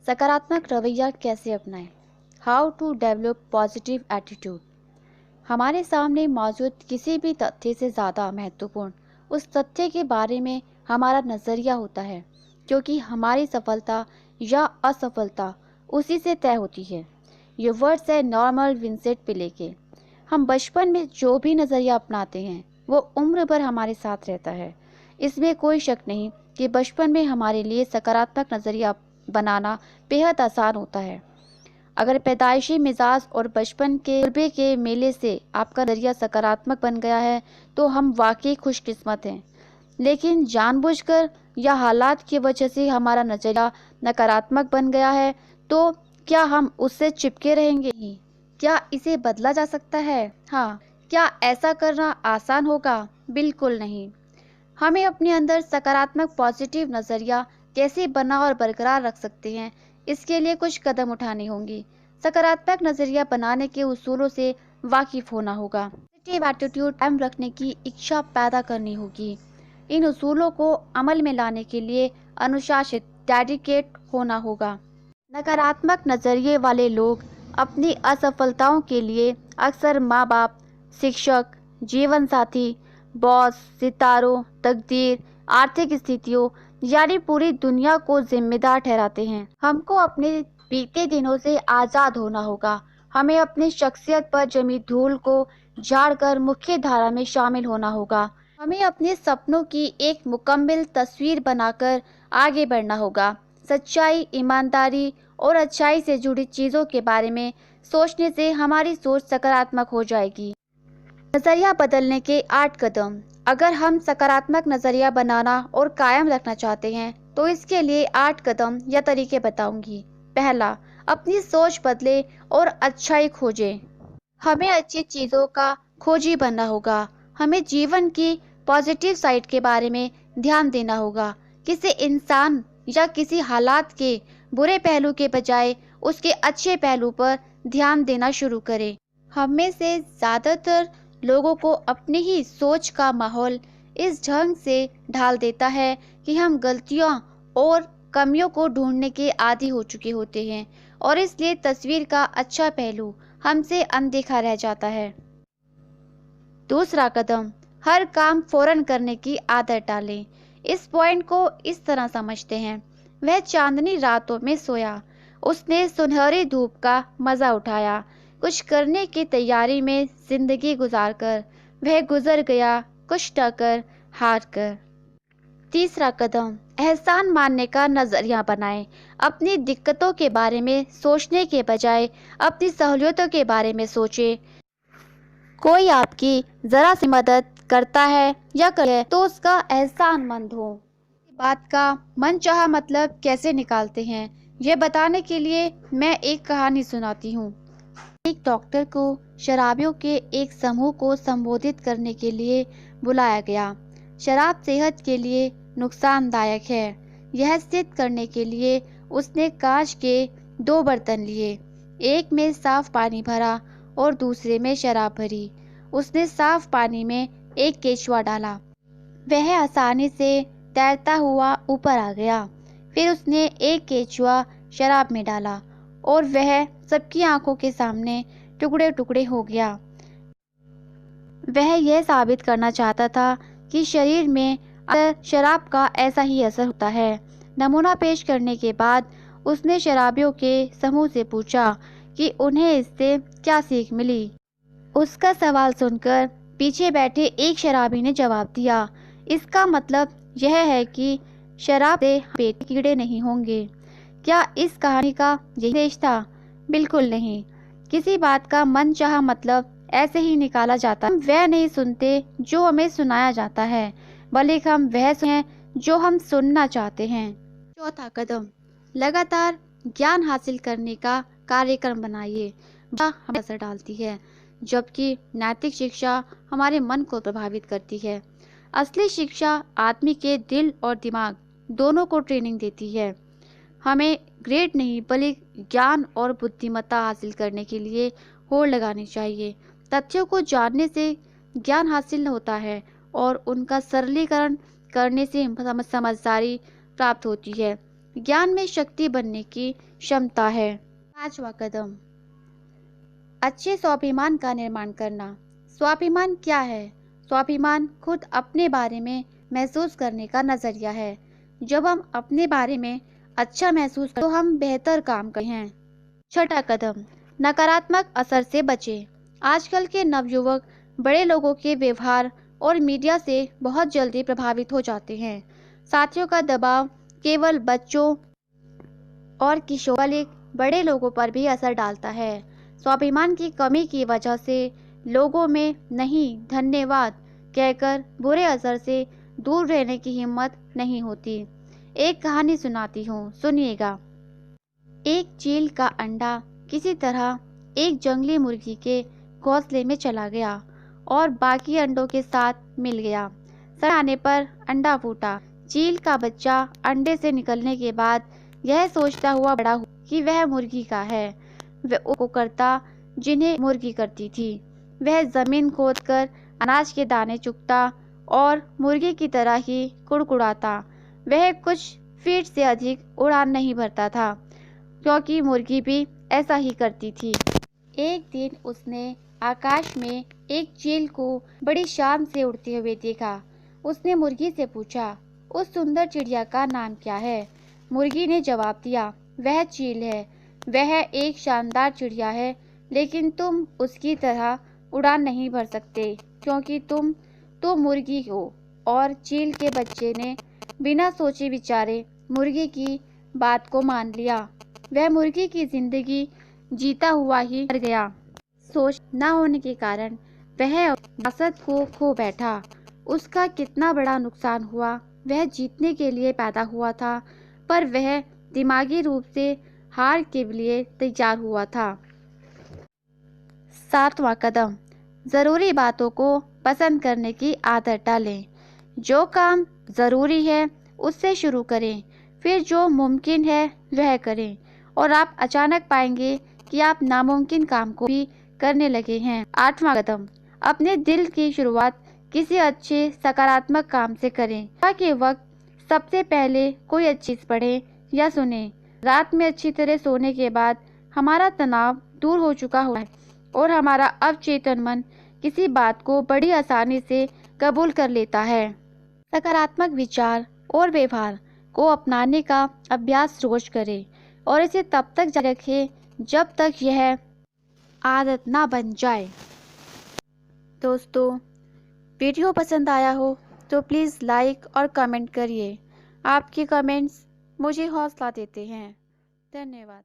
सकारात्मक रवैया कैसे अपनाएं? How to develop positive attitude. हमारे सामने मौजूद किसी भी तथ्य से ज़्यादा महत्वपूर्ण उस तथ्य के बारे में हमारा नज़रिया होता है, क्योंकि हमारी सफलता या असफलता उसी से तय होती है। ये वर्ड्स है नॉर्मल विंसेंट पिले के। हम बचपन में जो भी नज़रिया अपनाते हैं वो उम्र भर हमारे साथ रहता है। इसमें कोई शक नहीं कि बचपन में हमारे लिए सकारात्मक नज़रिया बनाना बेहद आसान होता है। अगर पैदाइशी मिजाज और बचपन के तजुर्बे के मेले से आपका नज़रिया सकारात्मक बन गया है तो हम वाकई खुशकिस्मत हैं। लेकिन जानबूझकर या हालात की वजह से हमारा नज़रिया नकारात्मक बन गया है तो क्या हम उससे चिपके रहेंगे? नहीं। क्या इसे बदला जा सकता है? हाँ। क्या ऐसा करना आसान होगा? बिल्कुल नहीं। हमें अपने अंदर सकारात्मक पॉजिटिव नज़रिया कैसे बना और बरकरार रख सकते हैं, इसके लिए कुछ कदम उठाने होंगे। सकारात्मक नज़रिया बनाने के उसूलों से वाकिफ होना होगा। पॉजिटिव एटीट्यूड कायम रखने की इच्छा पैदा करनी होगी। इन उसूलों को अमल में लाने के लिए अनुशासित डेडिकेट होना होगा। नकारात्मक नज़रिए वाले लोग अपनी असफलताओं के लिए अक्सर माँ बाप, शिक्षक, जीवन साथी, बॉस, सितारों, तकदीर, आर्थिक स्थितियों यानी पूरी दुनिया को जिम्मेदार ठहराते हैं। हमको अपने बीते दिनों से आज़ाद होना होगा। हमें अपनी शख्सियत पर जमी धूल को झाड़कर मुख्य धारा में शामिल होना होगा। हमें अपने सपनों की एक मुकम्मल तस्वीर बनाकर आगे बढ़ना होगा। सच्चाई, ईमानदारी और अच्छाई से जुड़ी चीज़ों के बारे में सोचने से हमारी सोच सकारात्मक हो जाएगी। नज़रिया बदलने के 8 कदम। अगर हम सकारात्मक नज़रिया बनाना और कायम रखना चाहते हैं तो इसके लिए 8 कदम या तरीके बताऊंगी। पहला, अपनी सोच बदले और अच्छाई खोजें। हमें अच्छी चीज़ों का खोजी बनना होगा। हमें जीवन की पॉजिटिव साइड के बारे में ध्यान देना होगा। किसी इंसान या किसी हालात के बुरे पहलू के बजाय उसके अच्छे पहलू पर ध्यान देना शुरू करें। हम में से ज़्यादातर लोगों को अपनी ही सोच का माहौल इस ढंग से ढाल देता है कि हम गलतियां और कमियों को ढूंढने के आदी हो चुके होते हैं और इसलिए तस्वीर का अच्छा पहलू हमसे अनदेखा रह जाता है। दूसरा कदम, हर काम फौरन करने की आदत डालें। इस पॉइंट को इस तरह समझते हैं, वह चांदनी रातों में सोया, उसने सुनहरी धूप का मज़ा उठाया, कुछ करने की तैयारी में जिंदगी गुजारकर वह गुजर गया, कुछ टकर हार कर। तीसरा कदम, एहसान मानने का नज़रिया बनाएं। अपनी दिक्कतों के बारे में सोचने के बजाय अपनी सहूलियतों के बारे में सोचें। कोई आपकी ज़रा सी मदद करता है या करे तो उसका एहसानमंद हो। बात का मनचाहा मतलब कैसे निकालते हैं, यह बताने के लिए मैं एक कहानी सुनाती हूँ। एक डॉक्टर को शराबियों के एक समूह को संबोधित करने के लिए बुलाया गया। शराब सेहत के लिए नुकसानदायक है, यह सिद्ध करने के लिए उसने कांच के 2 बर्तन लिए, एक में साफ पानी भरा और दूसरे में शराब भरी। उसने साफ पानी में एक केचुआ डाला, वह आसानी से तैरता हुआ ऊपर आ गया। फिर उसने एक केचुआ शराब में डाला और वह सबकी आंखों के सामने टुकड़े टुकड़े हो गया। वह यह साबित करना चाहता था कि शरीर में शराब का ऐसा ही असर होता है। नमूना पेश करने के बाद उसने शराबियों के समूह से पूछा कि उन्हें इससे क्या सीख मिली। उसका सवाल सुनकर पीछे बैठे एक शराबी ने जवाब दिया, इसका मतलब यह है कि शराब से पेट के कीड़े नहीं होंगे। क्या इस कहानी का यही उद्देश्य था? बिल्कुल नहीं। किसी बात का मनचाहा मतलब ऐसे ही निकाला जाता है। हम वह नहीं सुनते जो हमें सुनाया जाता है, बल्कि हम वह सुने जो हम सुनना चाहते हैं। चौथा कदम, लगातार ज्ञान हासिल करने का कार्यक्रम बनाइए। हमें असर डालती है, जबकि नैतिक शिक्षा हमारे मन को प्रभावित करती है। असली शिक्षा आदमी के दिल और दिमाग दोनों को ट्रेनिंग देती है। हमें ग्रेड नहीं बल्कि ज्ञान और बुद्धिमत्ता हासिल करने के लिए होड़ लगानी चाहिए। तथ्यों को जानने से ज्ञान हासिल होता है और उनका सरलीकरण करने से समझदारी प्राप्त होती है। ज्ञान में शक्ति बनने की क्षमता है। 5वां कदम, अच्छे स्वाभिमान का निर्माण करना। स्वाभिमान क्या है? स्वाभिमान खुद अपने बारे में महसूस करने का नजरिया है। जब हम अपने बारे में अच्छा महसूस करते तो हम बेहतर काम करते हैं। 6वां कदम, नकारात्मक असर से बचें। आजकल के नवयुवक बड़े लोगों के व्यवहार और मीडिया से बहुत जल्दी प्रभावित हो जाते हैं। साथियों का दबाव केवल बच्चों और किशोर वाले बड़े लोगों पर भी असर डालता है। स्वाभिमान की कमी की वजह से लोगों में नहीं धन्यवाद कहकर बुरे असर से दूर रहने की हिम्मत नहीं होती। एक कहानी सुनाती हूँ, सुनिएगा। एक चील का अंडा किसी तरह एक जंगली मुर्गी के घोंसले में चला गया और बाकी अंडों के साथ मिल गया। समय आने पर अंडा फूटा। चील का बच्चा अंडे से निकलने के बाद यह सोचता हुआ बड़ा हुआ कि वह मुर्गी का है। वह वो करता जिन्हें मुर्गी करती थी। वह जमीन खोदकर अनाज के दाने चुगता और मुर्गी की तरह ही कुड़कुड़ाता। वह कुछ फीट से अधिक उड़ान नहीं भरता था, क्योंकि मुर्गी भी ऐसा ही करती थी। एक दिन उसने आकाश में एक चील को बड़ी शान से उड़ते हुए देखा। उसने मुर्गी से पूछा, उस सुंदर चिड़िया का नाम क्या है? मुर्गी ने जवाब दिया, वह चील है। वह एक शानदार चिड़िया है, लेकिन तुम उसकी तरह उड़ान नहीं भर सकते, क्योंकि तुम तो मुर्गी हो। और चील के बच्चे ने बिना सोचे विचारे मुर्गी की बात को मान लिया। वह मुर्गी की जिंदगी जीता हुआ ही मर गया। सोच न होने के कारण वह विरासत को खो बैठा। उसका कितना बड़ा नुकसान हुआ। वह जीतने के लिए पैदा हुआ था, पर वह दिमागी रूप से हार के लिए तैयार हुआ था। 7वां कदम, ज़रूरी बातों को पसंद करने की आदत डालें। जो काम ज़रूरी है उससे शुरू करें, फिर जो मुमकिन है वह करें, और आप अचानक पाएंगे कि आप नामुमकिन काम को भी करने लगे हैं। 8वां कदम, अपने दिल की शुरुआत किसी अच्छे सकारात्मक काम से करें। सुबह के वक्त सबसे पहले कोई अच्छी चीज़ पढ़ें या सुने। रात में अच्छी तरह सोने के बाद हमारा तनाव दूर हो चुका होता है और हमारा अवचेतन मन किसी बात को बड़ी आसानी से कबूल कर लेता है। सकारात्मक विचार और व्यवहार को अपनाने का अभ्यास रोज करें और इसे तब तक जारी रखें जब तक यह आदत ना बन जाए। दोस्तों, वीडियो पसंद आया हो तो प्लीज़ लाइक और कमेंट करिए। आपके कमेंट्स मुझे हौसला देते हैं। धन्यवाद।